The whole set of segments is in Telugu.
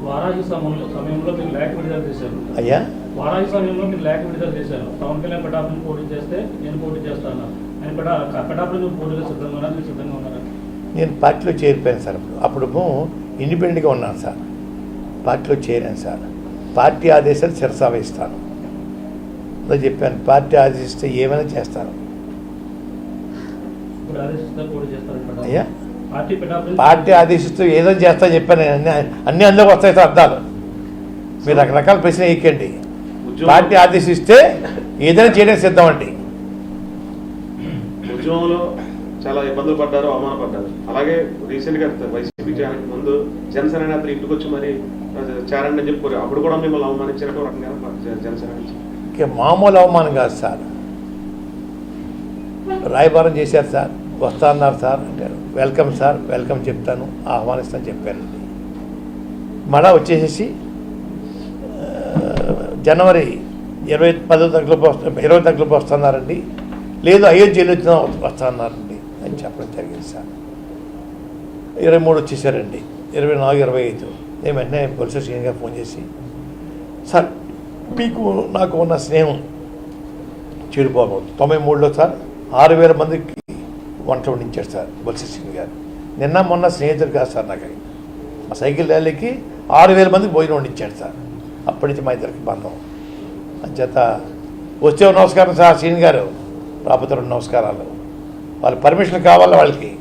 వారాహి సమయంలో మీరు లేఖ విడుదల చేశారు. అయ్యా, వారాహి సమయంలో మీరు లేఖ విడుదల చేశారు. పవన్ కళ్యాణ్ పిఠాపురం పోటీ చేస్తే నేను పోటీ చేస్తాను. ఆయన పిఠాపురం పోటీలో సిద్ధంగా ఉన్నారు, మీరు సిద్ధంగా ఉన్నారా? నేను పార్టీలో చేరిపోయాను సార్. అప్పుడు ఇండిపెండెంట్గా ఉన్నాను సార్. పార్టీలో చేరాను సార్. పార్టీ ఆదేశాలు శిరసావహిస్తాను. అలా చెప్పాను, పార్టీ ఆదేశిస్తే ఏమైనా చేస్తాను. ఇప్పుడు ఆదేశిస్తే పోటీ చేస్తారు. అయ్యా, పార్టీ ఆదేశిస్తూ ఏదో చేస్తా చెప్పాను. అన్నీ అందులోకి వస్తాయి సార్ అర్థాలు. మీరు రకరకాల ప్రశ్న వేయకండి. పార్టీ ఆదేశిస్తే ఏదైనా చేయడానికి సిద్ధం అండి. ఉద్యమంలో చాలా ఇబ్బందులు పడ్డారు, అవమానపడ్డారు. అలాగే రీసెంట్ గా వైసీపీ ముందు జనసేన నేతలు ఇంటికి వచ్చి మరి చేరండి అని చెప్పుకోరు. అప్పుడు కూడా మిమ్మల్ని అవమానించినట్టు రకంగా జనసేన నుంచి మామూలు అవమానం కాదు సార్. రాయబారం చేశారు సార్, వస్తా అన్నారు సార్ అంటారు. వెల్కమ్ సార్, వెల్కమ్ చెప్తాను, ఆహ్వానిస్తాను చెప్పానండి. మళ్ళా వచ్చేసేసి జనవరి 20 తగ్గులోపు వస్తున్నారండి, లేదు అయోధ్యలో వచ్చినా వస్తా అన్నారండి అని చెప్పడం జరిగింది సార్. 23 వచ్చేసారండి, 24, 25 నేను వెంటనే బొత్స శ్రీని గారు ఫోన్ చేసి, సార్ మీకు నాకు ఉన్న స్నేహం చెడిపోకూడదు. 93లో సార్ 6,000 మందికి వంట వండించాడు సార్ బొత్స శ్రీని గారు. నిన్న మొన్న స్నేహితుడు కాదు సార్ నాకు. ఆ సైకిల్ ర్యాలీకి 6,000 మందికి భోజనం వండించాడు సార్. అప్పటి నుంచి మా ఇద్దరికి బంధం. అంచేత వచ్చే నమస్కారం సార్ శ్రీని గారు, రాకపోతే 2 నమస్కారాలు. వాళ్ళ పర్మిషన్ కావాలి వాళ్ళకి,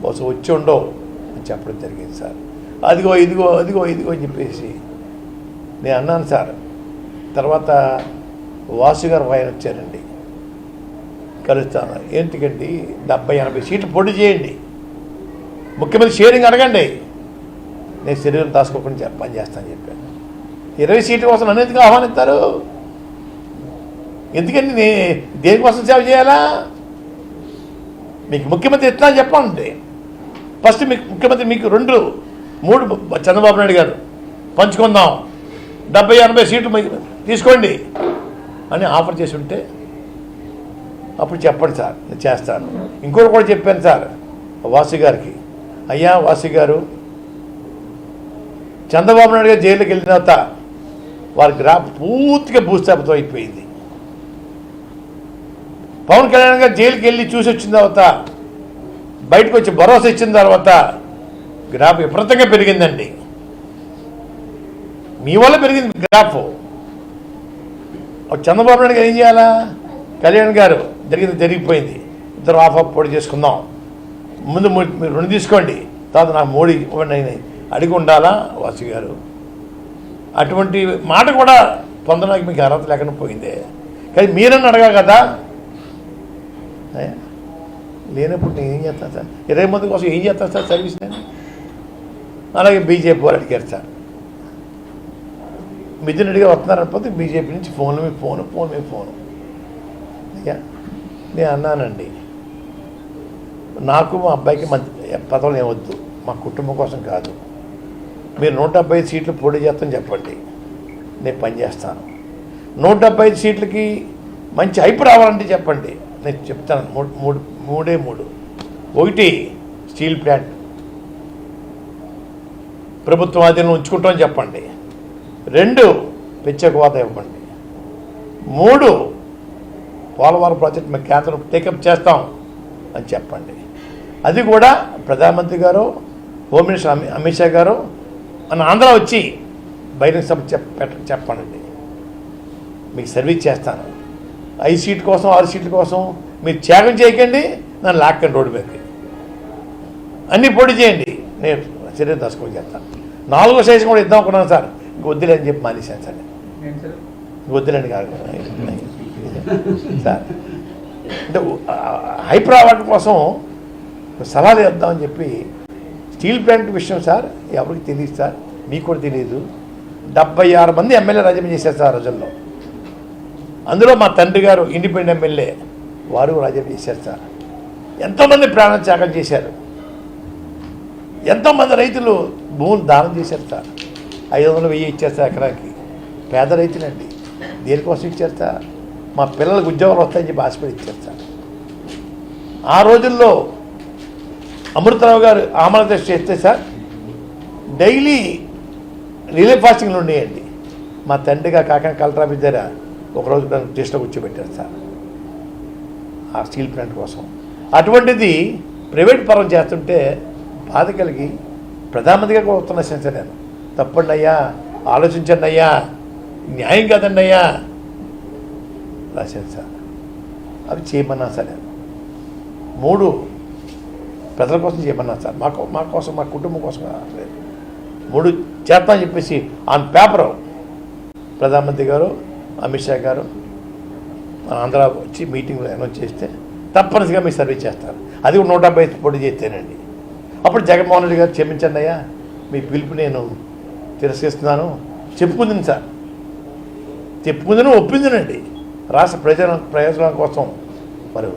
బహుశా వచ్చి ఉండవు అని చెప్పడం జరిగింది సార్. అదిగో ఇదిగో అదిగో ఇదిగో అని చెప్పేసి నేను అన్నాను సార్. తర్వాత వాసు గారు ఆయన వచ్చారండి, కలుస్తాను. ఏంటికండి 70-80 సీట్లు పోటీ చేయండి, ముఖ్యమంత్రి షేరింగ్ అడగండి, నేను శరీరం దాచుకోకుండా పని చేస్తానని చెప్పాను. 20 సీట్ల కోసం నన్ను ఎందుకు ఆహ్వానిస్తారు? ఎందుకండి దేనికోసం సేవ చేయాలా? మీకు ముఖ్యమంత్రి ఎట్లా చెప్పండి. ఫస్ట్ మీకు ముఖ్యమంత్రి మీకు 2-3 చంద్రబాబు నాయుడు గారు పంచుకుందాం, 70-80 సీట్లు మీకు తీసుకోండి అని ఆఫర్ చేసి ఉంటే అప్పుడు చెప్పండి సార్, నేను చేస్తాను. ఇంకోటి కూడా చెప్పాను సార్ వాసు గారికి, అయ్యా వాసు గారు, చంద్రబాబు నాయుడు గారు జైలుకి వెళ్ళిన తర్వాత వారి గ్రాఫ్ పూర్తిగా భూస్థాపితం అయిపోయింది. పవన్ కళ్యాణ్ గారు జైలుకి వెళ్ళి చూసి వచ్చిన తర్వాత బయటకు వచ్చి భరోసా ఇచ్చిన తర్వాత గ్రాఫ్ విపరీతంగా పెరిగిందండి. మీ వల్ల పెరిగింది గ్రాఫ్. చంద్రబాబు నాయుడు గారు ఏం చేయాలా? కళ్యాణ్ గారు జరిగిపోయింది, ఇద్దరు ఆఫ్ పోటీ చేసుకుందాం, ముందు మీరు 2 తీసుకోండి, తర్వాత నాకు 3 ఇవ్వండి అయినాయి అడిగి ఉండాలా వాసు గారు? అటువంటి మాట కూడా పొందడానికి మీకు అర్హత లేకుండా పోయిందే. కానీ మీరన్నా అడగా కదా. లేనప్పుడు నేను ఏం చేస్తాను సార్? 20 మంది కోసం ఏం చేస్తాను సార్ సర్వీస్ నేను? అలాగే బీజేపీ వాళ్ళు అడిగారు సార్, మిథున్ రెడ్డి గారు వస్తున్నారనిపోతే బీజేపీ నుంచి ఫోన్ మీద ఫోను. అయ్యా నేను అన్నానండి, నాకు మా అబ్బాయికి మంచి పదవులు ఏమొద్దు, మా కుటుంబం కోసం కాదు. మీరు 175 సీట్లు పోటీ చేస్తామని చెప్పండి, నేను పనిచేస్తాను. 175 సీట్లకి మంచి హైప్ రావాలంటే చెప్పండి, నేను చెప్తాను. 3 ఒకటి స్టీల్ ప్లాంట్ ప్రభుత్వం ఆధీనంలో ఉంచుకుంటామని చెప్పండి. 2 ప్రత్యేక హోదా ఇవ్వండి. 3 పోలవరం ప్రాజెక్ట్ మేము కేంద్రం టేకప్ చేస్తాం అని చెప్పండి. అది కూడా ప్రధానమంత్రి గారు, హోమ్ మినిస్టర్ అమిత్ షా గారు మన ఆంధ్ర వచ్చి బహిరంగ సభ చెప్పండి, మీకు సర్వీస్ చేస్తాను. 5 సీట్ల కోసం 6 సీట్ల కోసం మీరు త్యాగం చేయకండి, నన్ను లాక్కండి రోడ్డు మీదకి, అన్నీ పోటీ చేయండి, నేను శరీరం దర్శకం చేస్తాను. 4వ సైజు కూడా ఇద్దాం అనుకున్నాను సార్, ఇంక వద్దులేని చెప్పి మానేశాను సార్. వద్దులేండి కాదు సార్, అంటే హైప్ రావడం కోసం సలహాలు ఇద్దామని చెప్పి. స్టీల్ ప్లాంట్ విషయం సార్ ఎవరికి తెలియదు సార్, మీకు కూడా తెలియదు. 76 మంది ఎమ్మెల్యే రాజీనామా చేశారు సార్ రోజుల్లో. అందులో మా తండ్రి గారు ఇండిపెండెంట్ ఎమ్మెల్యే, వారు రాజీనామా చేశారు సార్. ఎంతోమంది ప్రాణత్యాగం చేశారు, ఎంతోమంది రైతులు భూములు దానం చేశారు సార్. 500, 1000 ఇచ్చారు సార్ ఎకరానికి. పేద రైతులండి, దేనికోసం ఇచ్చారు సార్? మా పిల్లలకు ఉద్యోగాలు వస్తాయని చెప్పి ఆశపడి ఇచ్చారు సార్. ఆ రోజుల్లో అమృతరావు గారు ఆమరణ దీక్ష చేస్తే సార్ డైలీ రిలే ఫాస్టింగ్లు ఉండేయండి. మా తండ్రిగా కాకినాడ కలెక్టర్ ఆఫీస్ దగ్గర ఒకరోజు నన్ను టెస్ట్లో కూర్చోబెట్టారు సార్ ఆ స్టీల్ ప్లాంట్ కోసం. అటువంటిది ప్రైవేట్ పరం చేస్తుంటే బాధ కలిగి ప్రధానమంత్రిగా కూడా వస్తున్నా సార్ నేను, తప్పండి అయ్యా, ఆలోచించండి అయ్యా, న్యాయం కాదండి అయ్యా రాశాను సార్. అవి చేయమన్నా సార్ నేను 3 ప్రజల కోసం చేయమన్నా సార్, మా కోసం, మా కుటుంబం కోసం లేదు. 3 చేస్తా అని చెప్పేసి ఆన్ పేపర్ ప్రధానమంత్రి గారు, అమిత్ షా గారు ఆంధ్ర వచ్చి మీటింగ్లో అనౌన్స్ చేస్తే తప్పనిసరిగా మీరు సర్వీస్ చేస్తారు. అది 175 పోటీ చేస్తేనండి. అప్పుడు జగన్మోహన్ రెడ్డి గారు క్షమించండి అయ్యా, మీ పిలుపు నేను తిరస్కరిస్తున్నాను చెప్పుకుంది సార్. చెప్పుకుందని ఒప్పిందినండి రాష్ట్ర ప్రయోజనం కోసం. మరి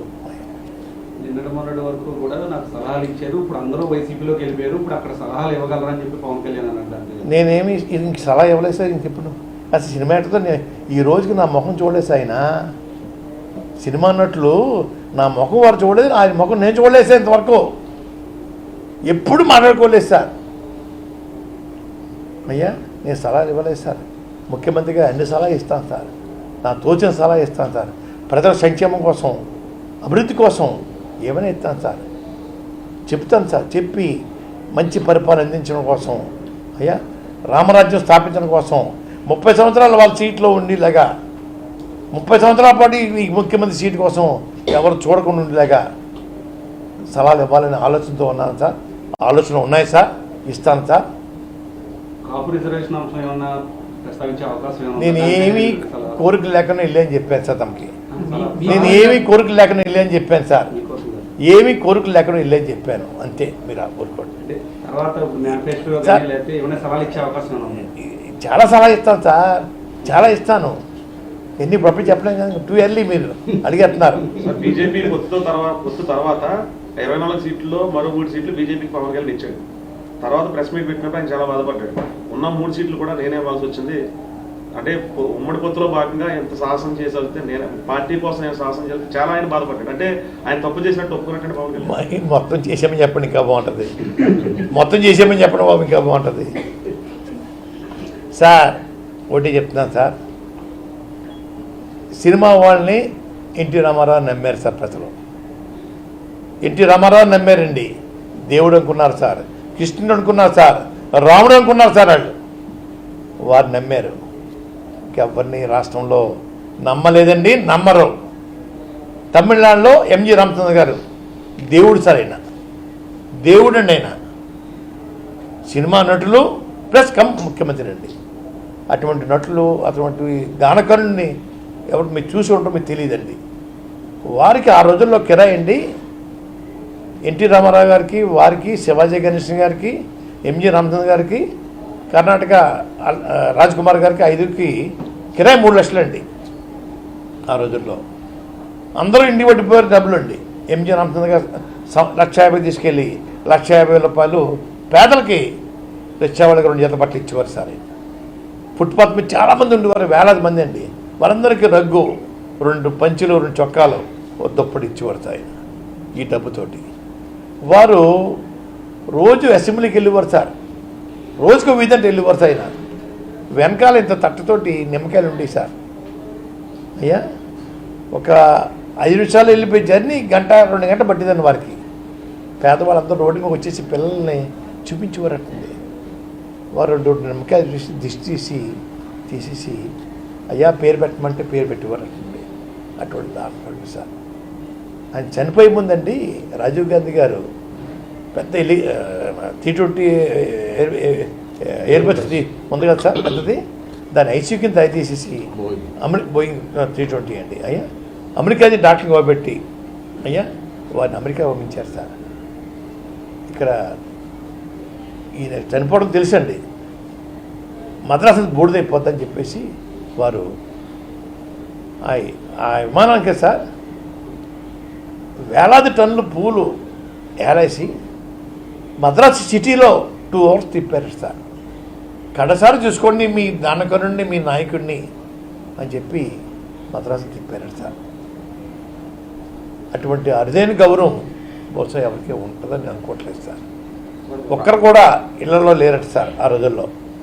నిన్నటి మొన్నటి వరకు కూడా నాకు సలహాలు ఇచ్చారు, ఇప్పుడు అందరూ వైసీపీలోకి వెళ్ళిపోయారు, ఇప్పుడు అక్కడ సలహాలు ఇవ్వగలరని చెప్పి పవన్ కళ్యాణ్ అన్నట్టు. నేనేమి ఇంక సలహా ఇవ్వలేదు సార్. ఇంకెప్పుడు అసలు సినిమా యాక్టర్తో ఈ రోజుకి నా ముఖం చూడలేదు సార్. ఆయన సినిమా అన్నట్లు నా ముఖం వారు చూడలేదు, ఆయన ముఖం నేను చూడలేదు సార్ ఇంతవరకు. ఎప్పుడు మాట్లాడుకోలేదు సార్. అయ్యా నేను సలహాలు ఇవ్వలేదు సార్. ముఖ్యమంత్రిగా అన్ని సలహా ఇస్తాను సార్, నా తోచిన సలహా ఇస్తాను సార్. ప్రజల సంక్షేమం కోసం, అభివృద్ధి కోసం ఏమైనా ఇస్తాను సార్, చెప్తాను సార్. చెప్పి మంచి పరిపాలన అందించడం కోసం, అయ్యా రామరాజ్యం స్థాపించడం కోసం 30 సంవత్సరాలు వాళ్ళ సీట్లో ఉండేలాగా, 30 సంవత్సరాల పాటు ఈ ముఖ్యమంత్రి సీటు కోసం ఎవరు చూడకుండా ఉండేలాగా సలహాలు ఇవ్వాలని ఆలోచనతో ఉన్నాను సార్. ఆలోచన ఉన్నాయి సార్, ఇస్తాను సార్. కాపు రిజర్వేషన్ అంశం ఏమన్నా ప్రస్తావించే అవకాశం ఏమన్నా? నేను ఏమీ కోరికలు లేకుండా వెళ్ళని చెప్పాను సార్ తమకి. నేను ఏమీ కోరికలు లేకుండా వెళ్ళని చెప్పాను సార్. ఏమీ కోరికలు లేకుండా వెళ్ళని చెప్పాను, అంతే. మీరు ఆ కోరుకోండి. తర్వాత మేనిఫెస్టో లేకపోతే ఏమైనా సలహాలు ఇచ్చే అవకాశం ఏమన్నా? చాలా సలహా ఇస్తాను సార్, చాలా ఇస్తాను. ఎన్ని ప్రొఫెట్ చెప్పలేం కదా, 2 ఎర్లీ మీరు అడిగేస్తున్నారు. బీజేపీ పొత్తు తర్వాత 24 సీట్లలో మరో 3 సీట్లు బీజేపీకి పవన్ కళ్యాణ్ ఇచ్చాడు. తర్వాత ప్రెస్ మీట్ పెట్టినప్పుడు ఆయన చాలా బాధపడ్డాడు. ఉన్న 3 సీట్లు కూడా నేనే ఇవ్వాల్సి వచ్చింది. అంటే ఉమ్మడి పొత్తులో భాగంగా ఎంత సాహసం చేసి నేను పార్టీ కోసం ఏం సాహసం చేస్తే చాలా ఆయన బాధపడ్డాడు. అంటే ఆయన తప్పు చేసినట్టు ఒప్పుకున్నట్టు పవన్ కళ్యాణ్. మొత్తం చేసామని చెప్పండి ఇంకా బాగుంటుంది. మొత్తం చేసామని చెప్పడం బాబు ఇంకా బాగుంటుంది సార్. ఒకటి చెప్తున్నాను సార్, సినిమా వాళ్ళని ఎన్టీ రామారావు నమ్మారు సార్ ప్రజలు. ఎన్టీ రామారావు నమ్మారండి. దేవుడు అనుకున్నారు సార్, కృష్ణుడు అనుకున్నారు సార్, రాముడు అనుకున్నారు సార్. వారు నమ్మారు. ఇంకెవరిని రాష్ట్రంలో నమ్మలేదండి, నమ్మరు. తమిళనాడులో ఎంజి రామచంద్ర గారు దేవుడు సార్. ఆయన దేవుడు అండి. ఆయన సినిమా నటులు ప్లస్ ముఖ్యమంత్రి అండి. అటువంటి నటులు, అటువంటి గానకరుణ్ణి ఎవరు మీరు చూసి ఉంటారో మీకు తెలియదండి. వారికి ఆ రోజుల్లో కిరాయి అండి, ఎన్టీ రామారావు గారికి, వారికి, శివాజీ గణేశన్ గారికి, ఎంజి రామచంద్ర గారికి, కర్ణాటక రాజ్ కుమార్ గారికి 5కి కిరాయి 3 లక్షలు అండి. ఆ రోజుల్లో అందరూ ఇంటి పట్టిపోయారు డబ్బులు అండి. ఎంజి రామచంద్ర గారు 1,50,000 తీసుకెళ్ళి 1,50,000 రూపాయలు పేదలకి రిక్షావాళ్ళకి 2 జత బట్టలు ఇచ్చేవారు సార్. ఫుట్పాత్ మీద చాలామంది ఉండేవారు, వేలాది మంది అండి. వారందరికీ రగ్గు, 2 పంచులు, 2 చొక్కాలు దుప్పటి ఇచ్చేవారు సార్ ఈ డబ్బుతోటి. వారు రోజు అసెంబ్లీకి వెళ్ళేవారు సార్. రోజుకు వీధంటే వెళ్ళేవారు సార్. ఆయన వెనకాల ఇంత తట్టతోటి నిమ్మకాయలు ఉండేవి సార్. అయ్యా ఒక 5 నిమిషాలు వెళ్ళిపోయి జర్నీ 1-2 గంటలు పట్టిందండి వారికి. పేదవాళ్ళందరూ రోడ్డు మీద వచ్చేసి పిల్లల్ని చూపించేవారటండి. వారు 2 నిమ్మకాయలు చూసి దిష్టి తీసేసి అయ్యా పేరు పెట్టమంటే పేరు పెట్టేవారటండి. అటువంటి దారుణం సార్. ఆయన చనిపోయే ముందండి రాజీవ్ గాంధీ గారు పెద్ద T20 ఎయిర్బస్ ఉంది కదా సార్ పెద్దది, దాని ఐసీయూ కింద తీసేసి బోయింగ్ 320 అండి. అయ్యా అమెరికాది డాక్టర్ని కాబట్టి అయ్యా వారిని అమెరికా పంపించారు సార్. ఇక్కడ ఈయన చనిపోవడం తెలుసండి, మద్రాసు బూడిదైపోద్దని చెప్పేసి వారు ఆ విమానానికి సార్ వేలాది టన్నులు పూలు ఏలేసి మద్రాసు సిటీలో 2 అవర్స్ తిప్పారు సార్. కడసారి చూసుకోండి మీ దానకరుణ్ణి, మీ నాయకుడిని అని చెప్పి మద్రాసు తిప్పారు సార్. అటువంటి అరుదైన గౌరవం బహుశా ఎవరికి ఉంటుందని అనుకోవట్లేదు సార్. ఒక్కరు కూడా ఇళ్లలో లేరట సార్ ఆ రోజుల్లో.